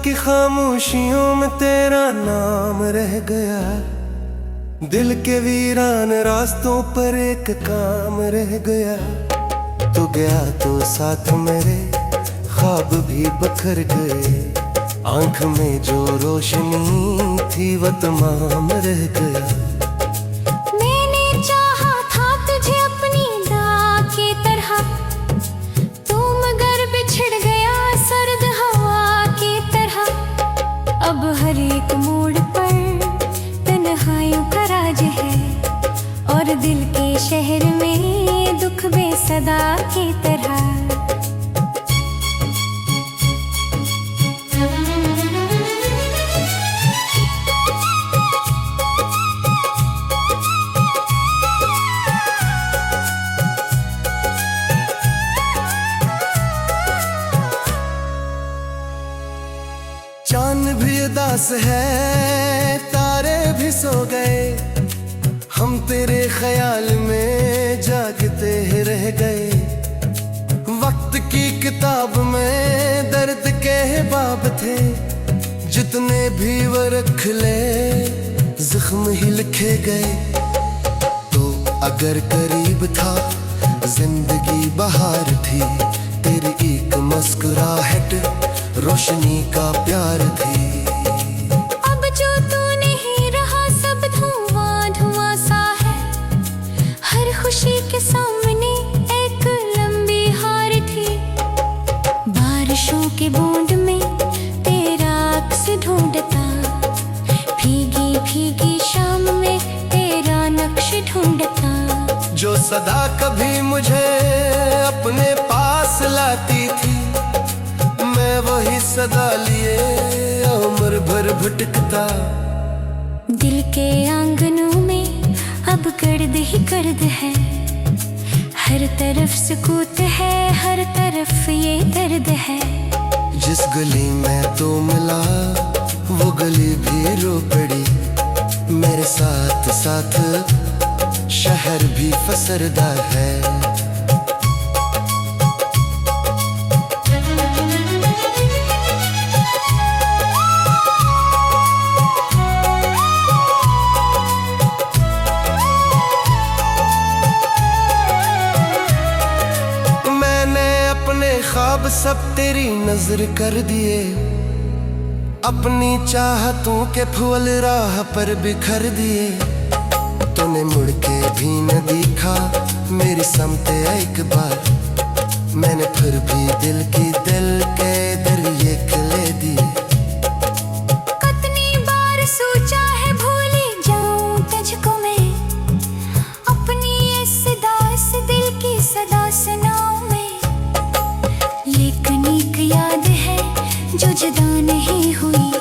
की खामोशियों में तेरा नाम रह गया। दिल के वीरान रास्तों पर एक काम रह गया। तो गया तो साथ मेरे ख्वाब भी बखर गए। आंख में जो रोशनी थी वो तमाम रह गया। मैंने चाहा था तुझे अपनी दाग की तरह, तू मगर बिछड़ गया सर्द हवा की तरह। अब हर एक मोड़ पर तन्हाइयों का राज है, और दिल के शहर में दुख बेसदा की तरह। चांद भी उदास है, तारे भी सो गए, हम तेरे ख्याल में जागते ही रह गए। वक्त की किताब में दर्द के बाब थे, जितने भी वो रख ले जख्म ही लिखे गए। तो अगर करीब था जिंदगी बहार थी, तेरी एक मुस्कुराहट रोशनी का प्यार थी। अब जो तू नहीं रहा सब धुआं धुआं सा है, हर खुशी के सामने एक लंबी हार थी। बारिशों के बूंद में तेरा अक्स ढूंढता, भीगी भीगी शाम में तेरा नक्श ढूंढता। जो सदा कभी मुझे अपने पास लाती थी, मैं वही सदा लिए उम्र भर भटकता। दिल के आंगनों में अब गर्द ही गर्द है, हर तरफ सुकूत है, हर तरफ ये दर्द है। जिस गली में तो मिला वो गली भी रो पड़ी, मेरे साथ साथ शहर भी फसरदा है। ख्वाब सब तेरी नजर कर दिए, अपनी चाहतों के फूल राह पर बिखर दिए। तूने मुड़ के भी न देखा मेरी समते एक बार, मैंने फिर भी दिल के दरिए खिले दिए। कितनी बार सोचा है भूली जाऊं तुझको मैं, अपनी इस सदा से दिल की सदा सुनाऊं मैं। लेकिन एक याद है जो जुदा नहीं हुई,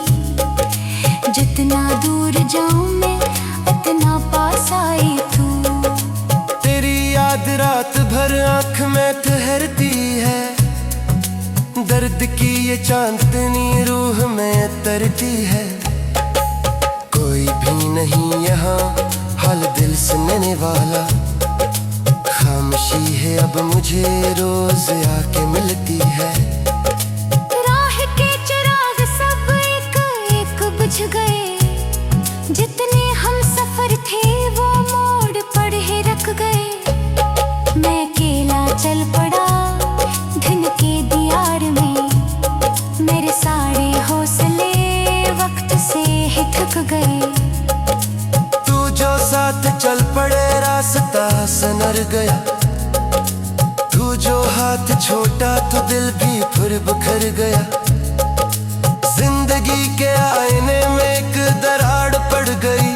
जितना दूर जाऊं मैं उतना पास आई तू। तेरी याद रात भर आंख में ठहरती है, दर्द की ये चांदनी रूह में तरती है। कोई भी नहीं यहाँ हाल दिल सुनने वाला, खामोशी है अब मुझे रोज आके मिलती है। राह के चिराग सब एक एक बुझ गए, जितने हम सफर थे वो मोड़ पर ही रख गए। मैं अकेला चल पड़ा धन के दियार में, मेरे सारे हौसले वक्त से ही थक गए। तू जो साथ चल पड़े रास्ता सनर गया, तू जो हाथ छोटा तो दिल भी फिर बिखर गया। जिंदगी के आईने में एक दरार पड़ गई,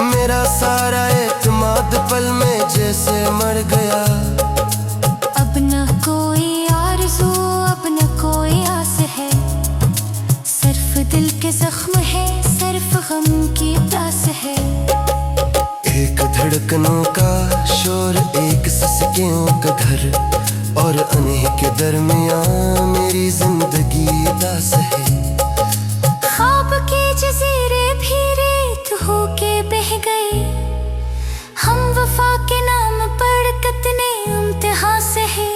मेरा सारा एतमाद पल में जैसे मर गया। अब न कोई आरज़ू अब न कोई आस है, सिर्फ दिल के जख्म है, सिर्फ गम की प्यास है। एक धड़कनों का शोर, एक सिसकियों का घर, और उन्हीं के दरमियां मेरी जिंदगी दास है। ख्वाब के जज़ीरे भी रेत होके बह गए, हम वफा के नाम पर कितने इम्तिहान से है।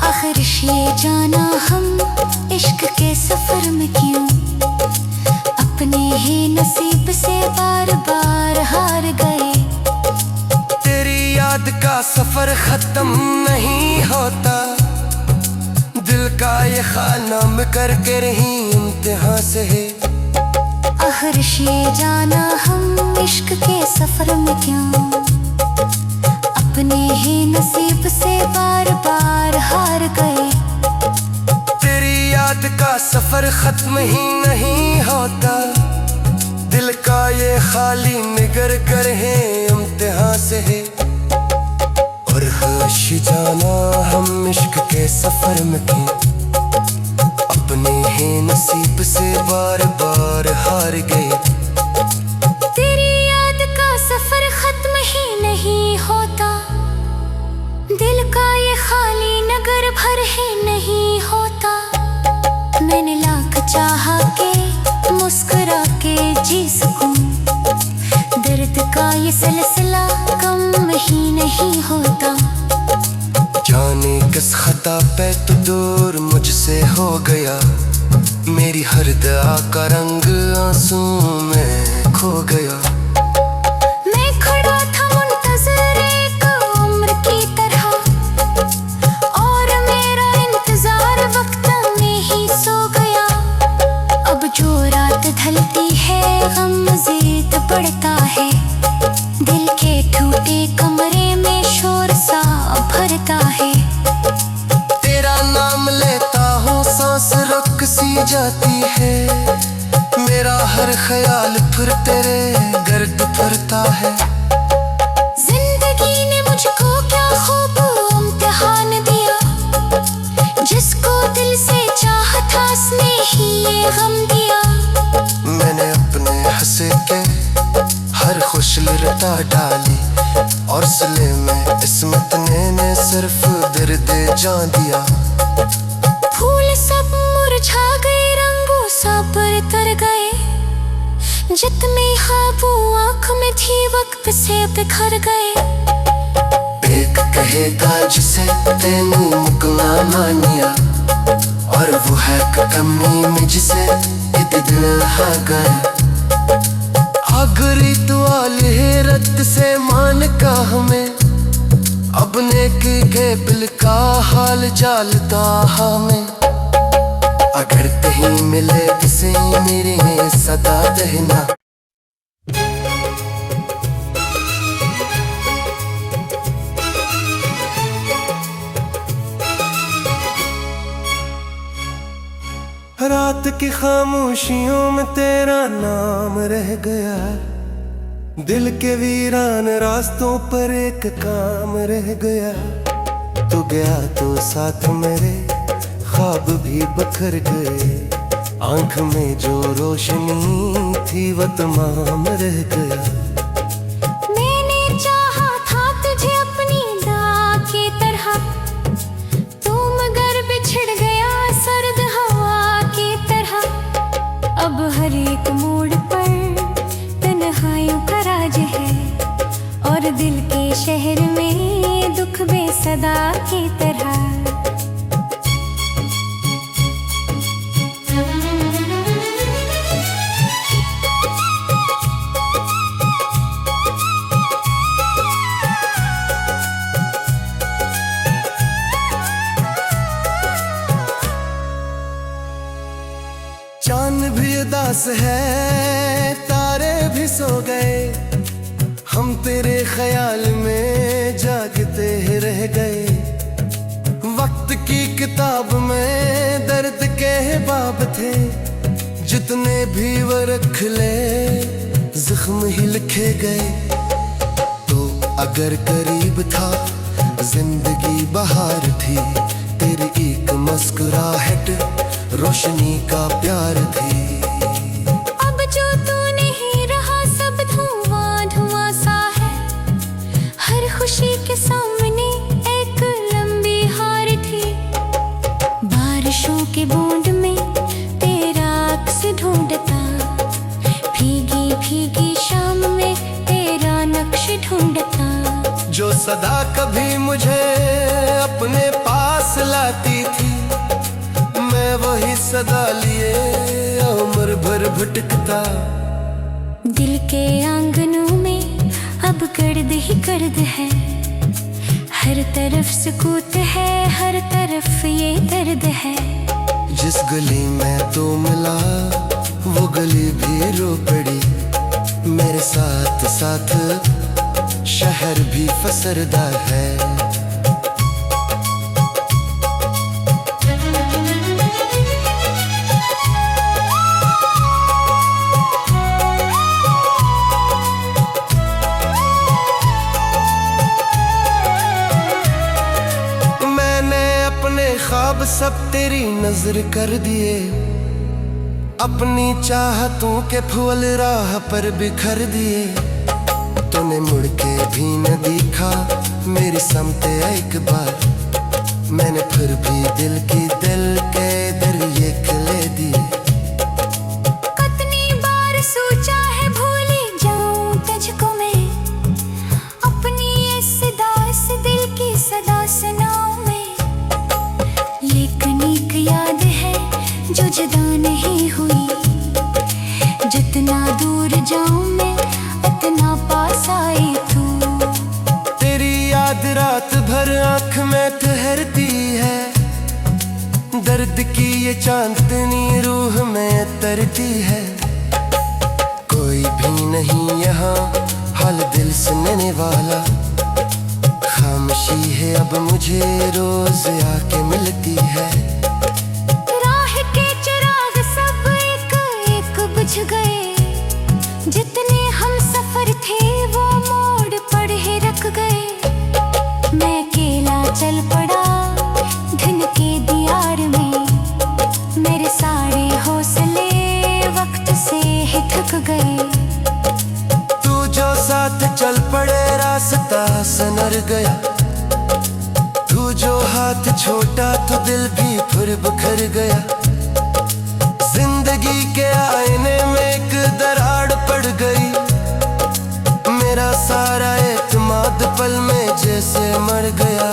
आखिर ये जाना हम इश्क के सफर में क्यों अपने ही नसीब से बार बार हार गए। तेरी याद का सफर खत्म नहीं होता, दिल का ये खाना में करके रही इम्तिहान से है। आहरिश ये जाना हम इश्क के सफर में क्यों अपने ही नसीब से बार बार हार गए। तेरी याद का सफर खत्म ही नहीं होता, दिल का ये खाली निगर कर है इम्तिहान से है। और होश जाना हम इश्क के सफर में क्यों अपने ही नसीब से बार बार हार गए। तेरी याद का सफर खत्म ही नहीं होता, दिल का ये खाली नगर भर ही नहीं होता। मैंने लाख चाहा के मुस्कुरा के जी सकूं, दर्द का ये सिलसिला कम ही नहीं होता। जाने किस खता पे तू दूर मुझसे हो गया, मेरी हर दुआ का रंग आंसू में खो गया। मैं खड़ा था मुंतज़िर एक उम्र की तरह, और मेरा इंतजार वक्त में ही सो गया। अब जो रात ढलती है गम मज़ीद बढ़ता है, दिल के टूटे कमरे में शोर सा भरता है। तेरा नाम लेता हूँ सांस रुक सी जाती है, मेरा हर ख्याल फिर तेरे गर्द फिरता है। जिंदगी ने मुझको क्या खूब इम्तिहान दिया, जिसको दिल से चाहा था उसने ही ये गम दिया। मैंने अपने हंसे के हर खुशल रटा डाली, और सिले में इस्मत ने सिर्फ दर्द जान दिया। फूल सब मुरझा गए, रंगों सब तर गए, जितने ख्वाबों आँख में थी वक्त से बिखर गए। एक कहेगा जिसे तेनू मुकला मानिया, और वो है कमी में जिसे दिल हा गया। अगरी दुआल है रत से मान का हमें, अब नेकी के बिल का हाल जालता हमें। अगर कहीं मिले किसे मेरे सदा देना। रात की खामोशियों में तेरा नाम रह गया, दिल के वीरान रास्तों पर एक काम रह गया। तू गया तो साथ मेरे ख्वाब भी बखर गए, आंख में जो रोशनी थी वो तमाम रह गया। मैंने चाहा था तुझे अपनी दाग की तरह, तू मगर बिछड़ गया सर्द हवा की तरह। अब हर एक मोड़ पर तन्हाइयों का राज है, और दिल के शहर में दुख बेसदा की तरह। चांद भी उदास है, तारे भी सो गए, हम तेरे ख्याल में जागते रह गए। वक्त की किताब में दर्द के बाब थे, जितने भी वो रख ले जख्म ही लिखे गए। तो अगर करीब था जिंदगी बहार थी, तेरी एक मुस्कुराहट रोशनी का प्यार थी। अब जो तू नहीं रहा सब धुआं धुआं सा है, हर खुशी के सामने एक लंबी हार थी। बारिशों के बूंद में तेरा अक्स ढूंढता, भीगी भीगी शाम में तेरा नक्श ढूंढता। जो सदा कभी मुझे अपने पास लाती थी, मैं वही सदा लिए उम्र भर भटकता। दिल के आंगनों में अब गर्द ही गर्द है, हर तरफ सुकूत है, हर तरफ ये दर्द है। जिस गली में तो मिला वो गली भी रो पड़ी, मेरे साथ साथ शहर भी फसरदा है। ख्वाब सब तेरी नजर कर दिए, अपनी चाहतों के फूल राह पर बिखर दिए। तूने मुड़ के भी न देखा मेरी समते एक बार, मैंने फिर भी दिल के दरिए खले दिए। कितनी बार सोचा है भूली जाऊं तुझको मैं, अपनी इस सदा इस दिल की सदा सुनाऊं मैं। लेकिन एक याद है जो जुदा नहीं हुई, जितना दूर जाऊं मैं उतना पास आई तू। तेरी याद रात भर आँख में ठहरती है, दर्द की ये चांदनी रूह में तरती है। कोई भी नहीं यहाँ हाल दिल सुनने वाला, खामोशी है अब मुझे रोज आके मिलती है। राह के चिराग सब एक एक बुझ गए, जितने हम सफर थे वो मोड़ पर ही रख गए। मैं अकेला चल पड़ा धुन के दियार में, मेरे सारे हौसले वक्त से ही थक गए। तू जो साथ चल पड़े रास्ता सनर गया, तू जो हाथ छोटा तो दिल भी फिर बिखर गया। जिंदगी के आईने में एक दरार पड़ गई, मेरा सारा एतमाद पल में जैसे मर गया।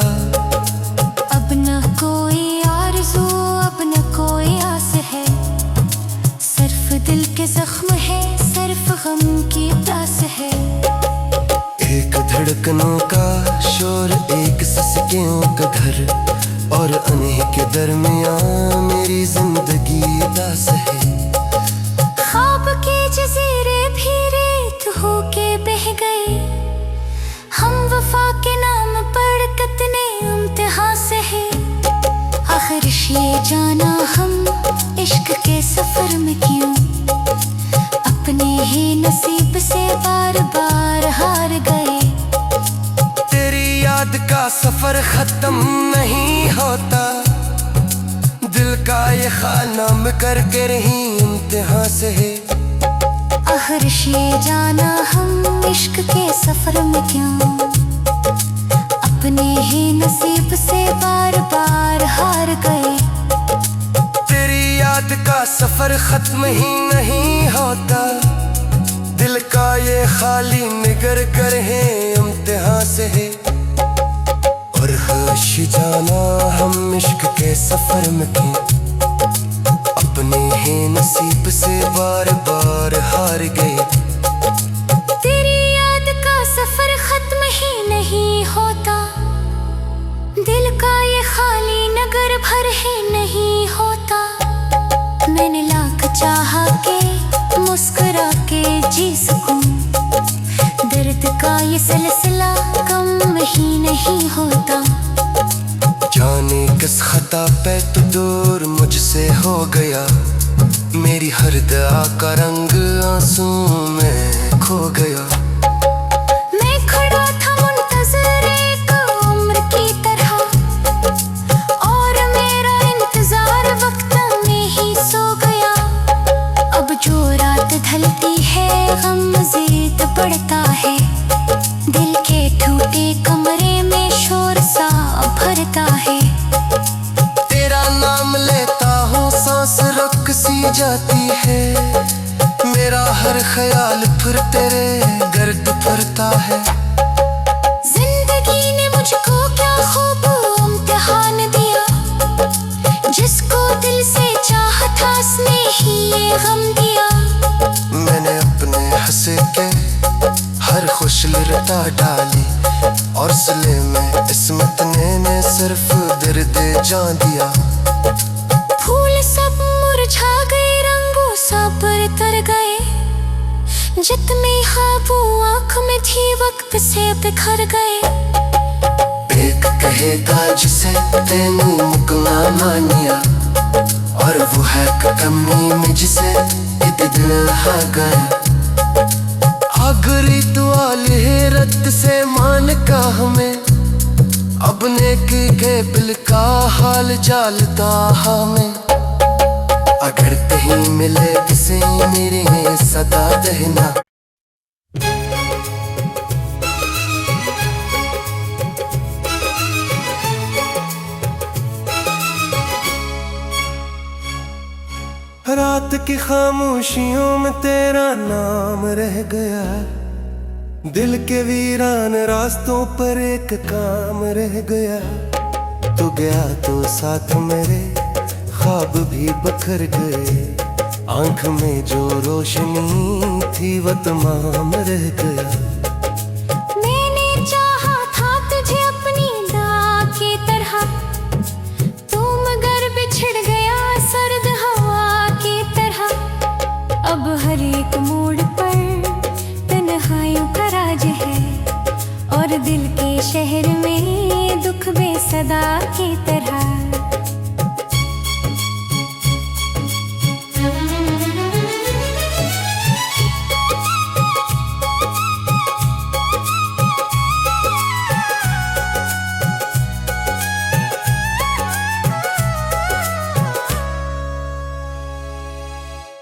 अब न कोई आरज़ू अब न कोई आस है, सिर्फ दिल के जख्म है, सिर्फ गम की प्यास है। एक धड़कनों का शोर, एक सिसकियों का घर, और अनही के दरमियां मेरी जिंदगी दास है। ख्वाब के जज़ीरे भी रेत होके बह गए, हम वफा के नाम पर कितने इम्तिहान से है। आखिर ये जाना हम इश्क के सफर में क्यों, अपने ही नसीब से बार बार हार गए। तेरी याद का सफर खत्म नहीं होता, दिल का ये खाना में करके रही इम्तिहान से है। आखिर ये जाना हम इश्क के सफर में क्यों, अपने ही नसीब से बार बार हार गए। तेरी याद का सफर खत्म ही नहीं होता, दिल का ये खाली निगर कर है इम्तिहान से है। और होश जाना हम इश्क के सफर में क्यों, अपने ही नसीब से बार बार हार गए। तेरी याद का सफर खत्म ही नहीं होता, दिल का ये खाली नगर भर ही नहीं होता। मैंने लाख चाहा के मुस्कुरा के जी सकूं, दर्द का ये सिलसिला कम ही नहीं होता। जाने किस खता पे तू दूर मुझसे हो गया, मेरी हर दुआ का रंग आंसू में खो गया। मैं खड़ा था मुंतज़िर एक उम्र की तरह, और मेरा इंतजार वक्त में ही सो गया। अब जो रात ढलती है गम मज़ीद बढ़ता है, दिल के टूटे कमरे में शोर सा भरता है। तेरा नाम लेता हूँ सांस रुक सी जाती है, मेरा हर ख्याल फिर तेरे गर्द फिरता है। जिंदगी ने मुझको क्या खूब इम्तिहान दिया, जिसको दिल से मुश्किल रटा डाली और सिले में इस्मत ने सिर्फ दर्द जान दिया। फूल सब मुरझा गए, रंगों सब तर गए, जितने ख्वाबों आँख में थी वक्त से बिखर गए। एक कहेगा जिसे तेनू मुकला मानिया, और वो है कमी में जिसे दिल हा गया। अगरी तुआल है रत से मान का हमें, अब नेकी के बिल का हाल जालता हमें। अगर कहीं मिले किसी मेरे सदा देना। रात की खामोशियों में तेरा नाम रह गया, दिल के वीरान रास्तों पर एक काम रह गया। तू गया तो साथ मेरे ख्वाब भी बखर गए, आंख में जो रोशनी थी वो तमाम रह गया। मैंने चाहा था तुझे अपनी दाग की तरह, तू मगर बिछड़ गया सर्द हवा की तरह। अब हर एक मोड़ पर तन्हाइयों का राज है, और दिल के शहर में दुख बेसदा की तरह।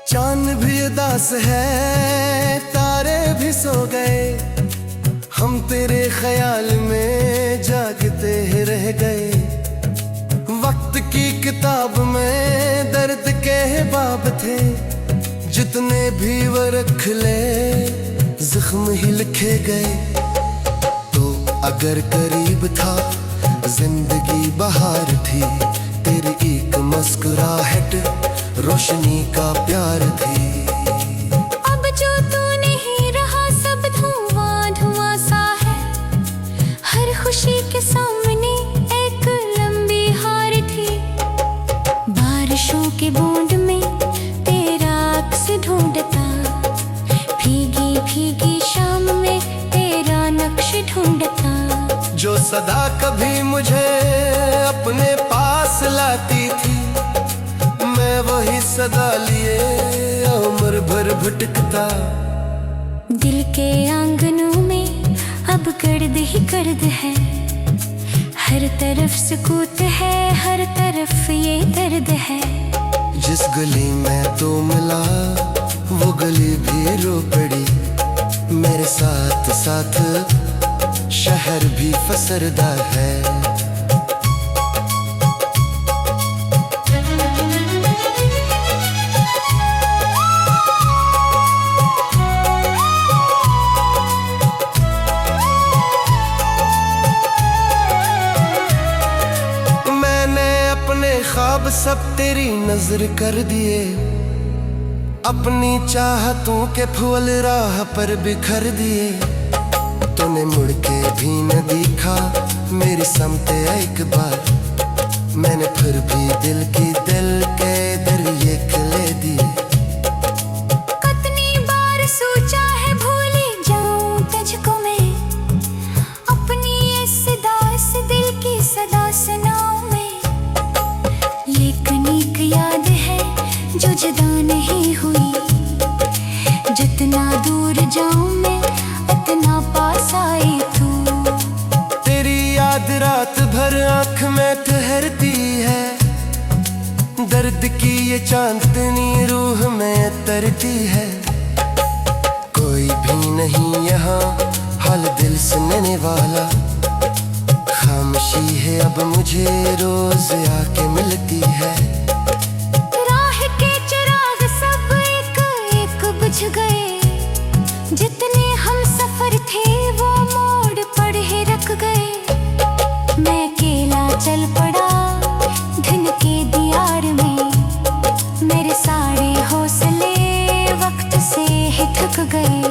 चांद भी उदास है, तारे भी सो गए, हम तेरे ख्याल में जागते रह गए। वक्त की किताब में दर्द के बाब थे, जितने भी वो रख ले जख्म ही लिखे गए। तो अगर करीब था जिंदगी बहार थी, तेरी एक मुस्कुराहट रोशनी का प्यार थी। अब जो तू नहीं रहा सब धुआं धुआं सा है, हर खुशी के सामने एक लंबी हार थी। बारिशों के बूंद में तेरा अक्स ढूंढता, भीगी भीगी शाम में तेरा नक्श ढूंढता। जो सदा कभी मुझे अपने पास लाती थी, मैं वही सदा लिए उम्र भर भटकता। दिल के आंगनों में अब गर्द ही गर्द है, हर तरफ सुकूत है, हर तरफ ये दर्द है। जिस गली में तू मिला वो गली भी रो पड़ी, मेरे साथ साथ शहर भी फसरदा है। ख्वाब सब तेरी नजर कर दिए, अपनी चाहतों के फूल राह पर बिखर दिए। तूने मुड़ के भी न देखा मेरी समते एक बार, मैंने फिर भी दिल के दरिए खले दिए। कितनी बार सोचा है भूली जाऊं तुझको मैं, अपनी इस दास दिल की सदा सुनाऊं मैं। लेकिन एक याद है जो जुदा नहीं हुई, जितना दूर जाऊं मैं उतना पास आई तू। तेरी याद रात भर आँख में ठहरती है, दर्द की ये चांदनी रूह में तरती है। कोई भी नहीं यहाँ हाल दिल सुनने वाला, खामोशी है अब मुझे रोज आके मिलती है। राह के चिराग सब एक एक बुझ गए, जितने हम सफर थे वो मोड़ पर ही रख गए। मैं अकेला चल पड़ा धन के दियार में, मेरे सारे हौसले वक्त से ही थक गए।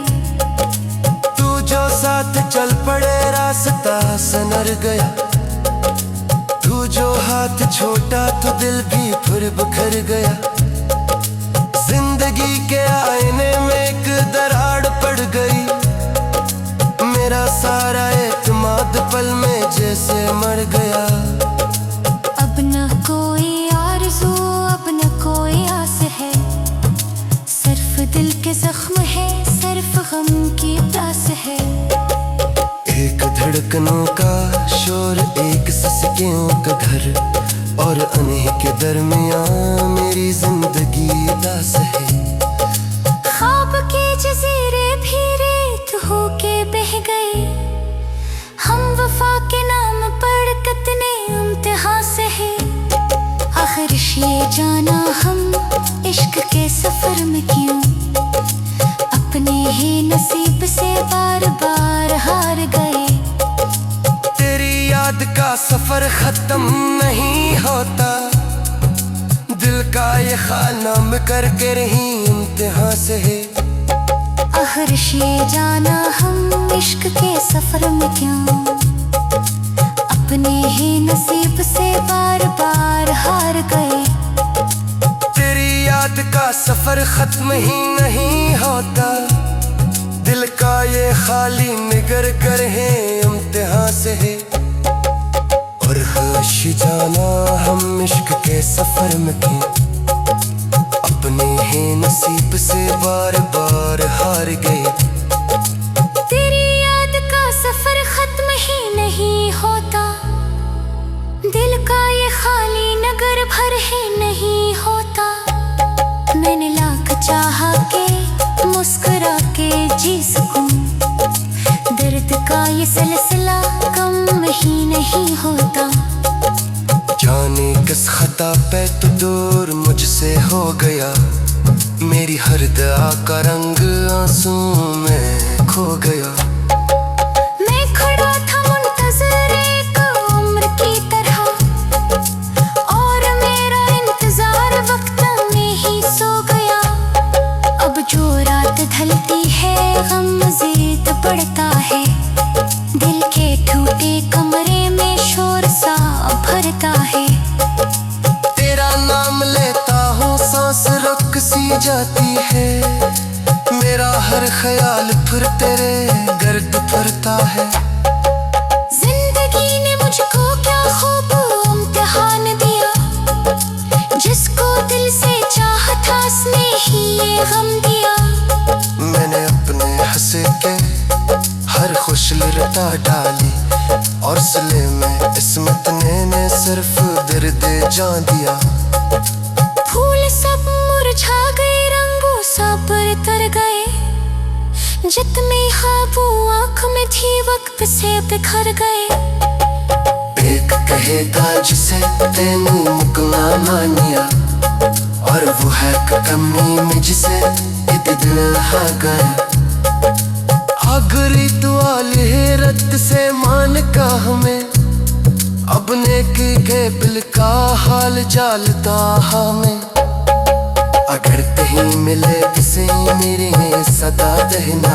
तू जो साथ साथ चल पड़े रास्ता सनर गया। तू जो हाथ छोटा तो दिल भी फिर बिखर गया। जिंदगी के आईने में एक दरार पड़ गई। मेरा सारा एतमाद पल में जैसे मर गया। अब न कोई आरज़ू अब न कोई आस है, सिर्फ दिल के जख्म है, सिर्फ गम की प्यास है। एक धड़कनों का शोर, एक सिसकियों का घर, और अनही के दरमियां मेरी जिंदगी दास है। ख्वाब के जज़ीरे भी रेत होके बह गए। हम वफा के नाम पर कितने इम्तिहान से है। आखिर ये जाना हम इश्क के सफर में क्यों अपने ही नसीब से बार बार हार गए। तेरी याद का सफर खत्म नहीं होता। दिल का ये खाना में करके रही इम्तिहान से है। आखिर ये जाना हम इश्क के सफर में क्यों अपने ही नसीब से बार बार हार गए। तेरी याद का सफर खत्म ही नहीं होता। दिल का ये खाली निगर कर है इम्तिहान से है। और होश जाना हम इश्क के सफर में क्यों अपने ही नसीब से बार बार हार गए। तेरी याद का सफर खत्म ही नहीं होता। दिल का ये खाली नगर भर ही नहीं होता। मैंने लाख चाहा के मुस्कुरा के जी सकूं, दर्द का ये सिलसिला कम ही नहीं होता। जाने किस खता पे तो दूर मुझसे हो गया। मेरी हर दुआ का रंग आंसू में खो गया। मैं खड़ा था मुंतज़िर एक उम्र की तरह, और मेरा इंतजार वक्त में ही सो गया। अब जो रात ढलती है गम मज़ीद बढ़ता है। दिल के टूटे कमरे में शोर सा भरता है। तेरा नाम लेता हूँ सांस रुक सी जाती है। मेरा हर ख्याल फिर तेरे गर्द फिरता है। जिंदगी ने मुझको क्या खूब इम्तिहान दिया। जिसको दिल से चाहा था उसने ही ये गम दिया। मैंने अपने हंसे के हर खुशली रटा डाली, और सिले में इस्मत ने सिर्फ दर्द जान दिया। फूल सब मुरझा गए, रंगों सब तर गए। जितने ख्वाबों आँख में थी वक्त से बिखर गए। एक कहेगा जिसे तेनू मुकला मानिया, और वो है कमी में जिसे दिल हा गया। अगरी दुआल है रत से मान का हमें, अपने के बिल का हाल जालता हमें। अगर कहीं मिले किसी मेरे सदा दहना।